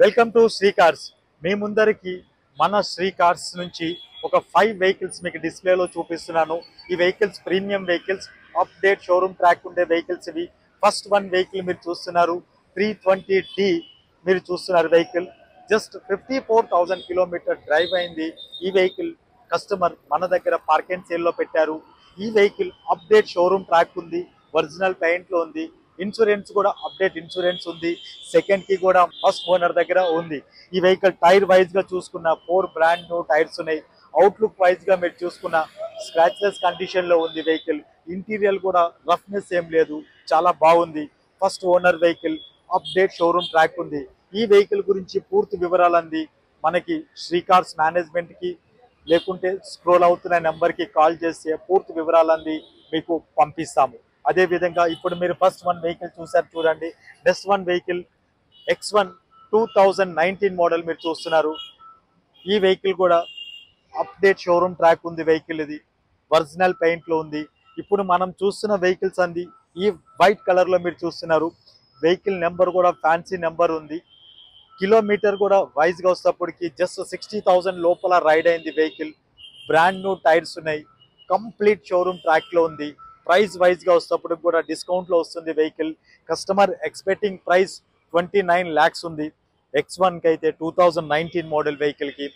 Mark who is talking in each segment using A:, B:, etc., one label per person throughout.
A: Welcome to Sri Cars. మీ ముందరికి మన శ్రీ కార్స్ నుంచి ఒక 5 వెహికల్స్ మీకు డిస్ప్లేలో చూపిస్తున్నాను. ఈ vehicles premium vehicles, update showroom track ఉండే వెహికల్స్ ఇవి. ఫస్ట్ వన్ వెహికల్ మీరు చూస్తున్నారు 320D. మీరు చూస్తున్నారు వెహికల్ జస్ట్ 54,000 కిలోమీటర్ డ్రైవ్ అయింది. ఈ వెహికల్ కస్టమర్ మన దగ్గర పార్క్ అండ్ సేల్లో పెట్టారు. ఈ వెహికల్ అప్డేట్ షోరూమ్ ట్రాక్ ఉంది, ఒరిజినల్ పెయింట్లో ఉంది, ఇన్సూరెన్స్ కూడా అప్డేట్ ఇన్సూరెన్స్ ఉంది, సెకండ్ కి కూడా ఫస్ట్ ఓనర్ దగ్గర ఉంది. ఈ వెహికల్ టైర్ వైజ్ గా చూసుకున్న 4 బ్రాండ్ న్యూ టైర్స్ ఉన్నాయి. అవుట్లుక్ వైజ్ గా మీరు చూసుకున్న స్క్రాచ్లెస్ కండిషన్ లో ఉంది వెహికల్. ఇంటీరియర్ కూడా రఫ్నెస్ ఏం లేదు, చాలా బాగుంది. First owner vehicle, update showroom track ఉంది. ఈ వెహికల్ గురించి పూర్తి వివరాలు అంది మనకి శ్రీ కార్స్ మేనేజ్మెంట్ కి, లేకుంటే స్క్రోల్ అవుతున్న నెంబర్ కి కాల్ చేస్తే పూర్తి వివరాలు అంది మీకు పంపిస్తాము. అదే విధంగా ఇప్పుడు మీరు ఫస్ట్ వన్ వెహికల్ చూసారు చూడండి. Next one vehicle X1 2019 model మీరు చూస్తున్నారు. ఈ వెహికల్ కూడా అప్డేట్ షోరూమ్ ట్రాక్ ఉంది వెహికల్. ఇది ఒరిజినల్ పెయింట్ లో ఉంది. ఇప్పుడు మనం చూస్తున్న వెహికల్స్ అంది ఈ వైట్ కలర్ లో మీరు చూస్తున్నారు. వెహికల్ నెంబర్ కూడా ఫ్యాన్సీ నెంబర్ ఉంది. కిలోమీటర్ కూడా వైజ్ గా వస్తేప్పటికి జస్ట్ 60,000 లోపల రైడ్ అయింది వెహికల్. బ్రాండ్ న్యూ టైర్స్ ఉన్నాయి, కంప్లీట్ షోరూమ్ ట్రాక్ లో ఉంది. ప్రైస్ వైజ్ గా వస్తేప్పుడు కూడా డిస్కౌంట్ లో వస్తుంది vehicle. Customer expecting price 29 lakhs ఉంది X1 కి అయితే 2019 మోడల్ వెహికల్ కి.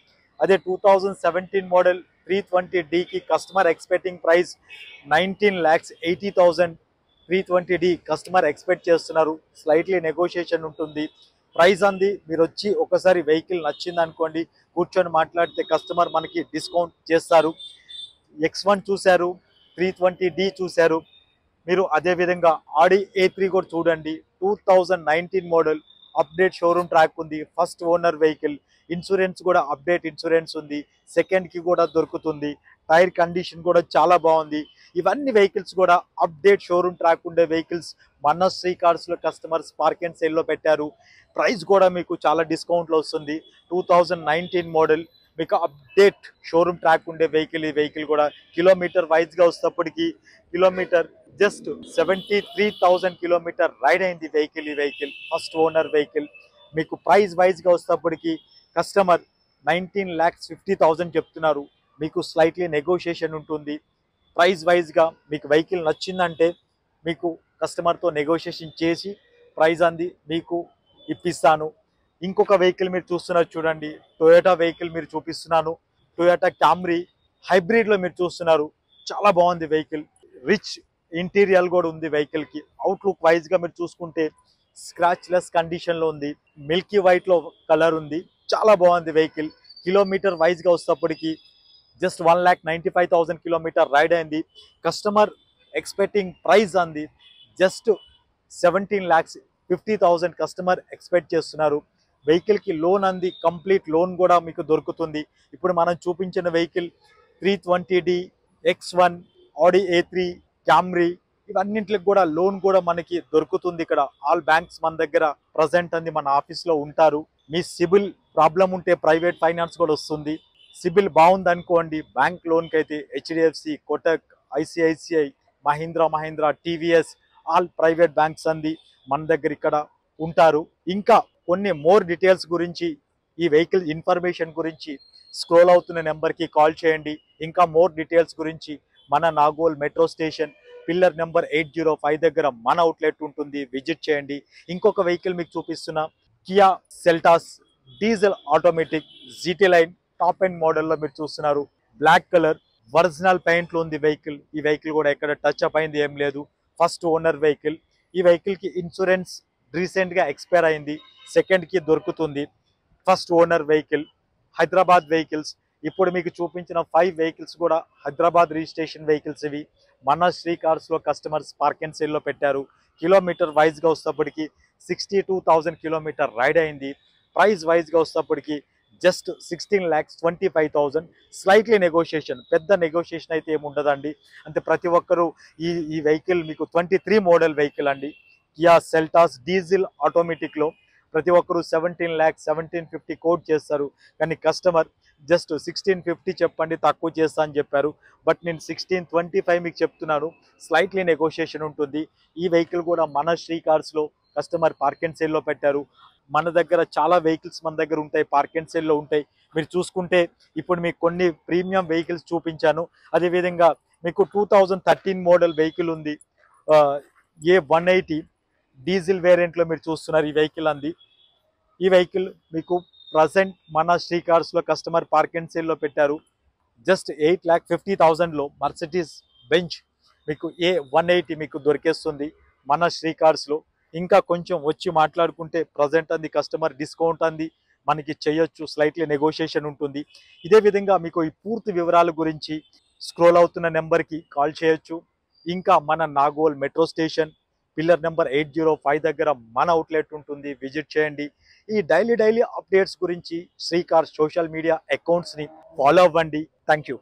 A: అదే 2017 మోడల్ 320D కి customer expecting price 19,80,000 320D customer expect చేస్తున్నారు. స్లైట్లీ నెగోషియేషన్ ఉంటుంది. ప్రైస్ అంది మీరు వచ్చి ఒకసారి వెహికల్ నచ్చింది అనుకోండి, కూర్చొని మాట్లాడితే కస్టమర్ మనకి డిస్కౌంట్ చేస్తారు. X1 చూశారు, 320D చూశారు మీరు. అదే విధంగా ఆడి A3 కూడా చూడండి. 2019 మోడల్, అప్డేట్ షోరూమ్ ట్రాక్ ఉంది, ఫస్ట్ ఓనర్ వెహికల్. ఇన్సూరెన్స్ కూడా అప్డేట్ ఇన్సూరెన్స్ ఉంది, సెకండ్ కి కూడా దొరుకుతుంది. టైర్ కండిషన్ కూడా చాలా బాగుంది. ఇవన్నీ వెహికల్స్ కూడా అప్డేట్ షోరూమ్ ట్రాక్ ఉండే వెహికల్స్ మన శ్రీ కార్స్ లో కస్టమర్స్ పార్క్ అండ్ సేల్ లో పెట్టారు. ప్రైస్ కూడా మీకు చాలా డిస్కౌంట్ లో వస్తుంది. 2019 మోడల్ మీకు అప్డేట్ షోరూమ్ ట్రాక్ ఉండే వెహికల్. ఈ వెహికల్ కూడా కిలోమీటర్ వైజ్ గా వస్తేప్పటికి కిలోమీటర్ జస్ట్ 73,000 కిలోమీటర్ రైడ్ అయింది వెహికల్. ఈ వెహికల్ ఫస్ట్ ఓనర్ వెహికల్. మీకు ప్రైస్ వైజ్ గా వస్తేప్పటికి కస్టమర్ 19,50,000 చెప్తున్నారు. మీకు స్లైట్లీ నెగోషియేషన్ ఉంటుంది. ప్రైస్ వైజ్ గా మీకు వెహికల్ నచ్చిందంటే మీకు కస్టమర్తో నెగోషియేషన్ చేసి ప్రైస్ అంది మీకు ఇప్పిస్తాను. ఇంకొక వెహికల్ మీరు చూస్తున్నారు చూడండి. టొయోటా వెహికల్ మీరు చూపిస్తున్నాను. టొయోటా క్యామ్రీ హైబ్రిడ్ లో మీరు చూస్తున్నారు. చాలా బాగుంది వెహికల్. రిచ్ ఇంటీరియర్ కూడా ఉంది వెహికల్ కి. అవుట్లుక్ వైజ్ గా మీరు చూసుకుంటే స్క్రాచ్ లెస్ కండిషన్ లో ఉంది. మిల్కీ వైట్ లో కలర్ ఉంది. చాలా బాగుంది వెహికల్. కిలోమీటర్ వైజ్ గా వస్తేప్పటికి జస్ట్ 1,95,000 కిలోమీటర్ రైడ్ అయింది. కస్టమర్ ఎక్స్పెక్టింగ్ ప్రైస్ అంది జస్ట్ 17,50,000 కస్టమర్ ఎక్స్పెక్ట్ చేస్తున్నారు. వెహికల్ కి లోన్ అంది కంప్లీట్ లోన్ కూడా మీకు దొరుకుతుంది. ఇప్పుడు మనం చూపించిన వెహికల్ 320D, X1, ఆడి A3, క్యామ్రీ ఇవన్నింటికి కూడా లోన్ కూడా మనకి దొరుకుతుంది. ఇక్కడ ఆల్ బ్యాంక్స్ మన దగ్గర ప్రజెంట్ అంది మన ఆఫీస్ లో ఉంటారు. మీ సిబిల్ ప్రాబ్లం ఉంటే ప్రైవేట్ ఫైనాన్స్ కూడా వస్తుంది. సిబిల్ బాగుంది అనుకోండి, బ్యాంక్ లోన్ కి అయితే HDFC, Kotak, ICICI, Mahindra, TVS all private banks అంది మన దగ్గర ఇక్కడ ఉంటారు. ఇంకా కొన్ని మోర్ డీటెయిల్స్ గురించి, ఈ వెహికల్ ఇన్ఫర్మేషన్ గురించి స్క్రోల్ అవుతున్న నెంబర్కి కాల్ చేయండి. ఇంకా మోర్ డీటెయిల్స్ గురించి మన Nagole metro station pillar number 805 దగ్గర మన అవుట్లెట్ ఉంటుంది, విజిట్ చేయండి. ఇంకొక వెహికల్ మీకు చూపిస్తున్న Kia Seltos diesel automatic GT line top and మోడల్లో మీరు చూస్తున్నారు. బ్లాక్ కలర్ ఒరిజినల్ పెయింట్ లో ఉంది వెహికల్. ఈ వెహికల్ కూడా ఎక్కడ టచ్ అప్ అయింది ఏం లేదు. First owner vehicle. ఈ వెహికల్ కి ఇన్సూరెన్స్ రీసెంట్ గా ఎక్స్పైర్ అయింది, సెకండ్ కి దొరుకుతుంది. First owner vehicle. Hyderabad vehicles. ఇప్పుడు మీకు చూపించిన 5 వెహికల్స్ కూడా హైదరాబాద్ రిజిస్ట్రేషన్ వెహికల్స్. ఇవి మన శ్రీ కార్స్ లో కస్టమర్స్ పార్క్ అండ్ సేల్ లో పెట్టారు. కిలోమీటర్ వైజ్ గా వస్తేప్పటికి 62,000 కిలోమీటర్ రైడ్ అయింది. ప్రైస్ వైజ్ గా వస్తేప్పటికి జస్ట్ 16,25,000. స్లైట్లీ నెగోషియేషన్, పెద్ద నెగోషియేషన్ అయితే ఏమి ఉండదండి. అంటే ప్రతి ఒక్కరూ ఈ వెహికల్ మీకు 23 మోడల్ వెహికల్ అండి. కియా సెల్టాస్ డీజిల్ ఆటోమేటిక్ లో ప్రతి ఒక్కరు 17,50,000 కోట్ చేస్తారు. కానీ కస్టమర్ జస్ట్ 1650 చెప్పండి తక్కువ చేస్తా అని చెప్పారు. బట్ నేను 1625 మీకు చెప్తున్నాను. స్లైట్లీ నెగోషియేషన్ ఉంటుంది. ఈ వెహికల్ కూడా మన శ్రీ కార్స్ లో కస్టమర్ పార్క్ అండ్ సేల్ లో పెట్టారు. మన దగ్గర చాలా వెహికల్స్ మన దగ్గర ఉంటాయి, పార్క్ అండ్ సేల్లో ఉంటాయి. మీరు చూసుకుంటే ఇప్పుడు మీకు కొన్ని ప్రీమియం వెహికల్స్ చూపించాను. అదేవిధంగా మీకు 2013 మోడల్ వెహికల్ ఉంది, A180 డీజిల్ వేరియంట్లో మీరు చూస్తున్నారు ఈ వెహికల్ అంది. ఈ వెహికల్ మీకు ప్రజెంట్ మన శ్రీ కార్స్లో కస్టమర్ పార్క్ అండ్ సేల్లో పెట్టారు. జస్ట్ 8,50,000లో మర్సిడీస్ బెంచ్ మీకు A180 మీకు దొరికేస్తుంది మన శ్రీ కార్స్లో. ఇంకా కొంచెం వచ్చి మాట్లాడుకుంటే ప్రజెంట్ అంది కస్టమర్ డిస్కౌంట్ అంది మనకి చేయొచ్చు, స్లైట్లీ నెగోషియేషన్ ఉంటుంది. ఇదే విధంగా మీకు ఈ పూర్తి వివరాల గురించి స్క్రోల్ అవుతున్న నెంబర్కి కాల్ చేయొచ్చు. ఇంకా మన Nagole metro station pillar number 805 దగ్గర మన అవుట్లెట్ ఉంటుంది, విజిట్ చేయండి. ఈ డైలీ అప్డేట్స్ గురించి శ్రీ కార్స్ సోషల్ మీడియా అకౌంట్స్ని ఫాలో అవ్వండి. Thank you.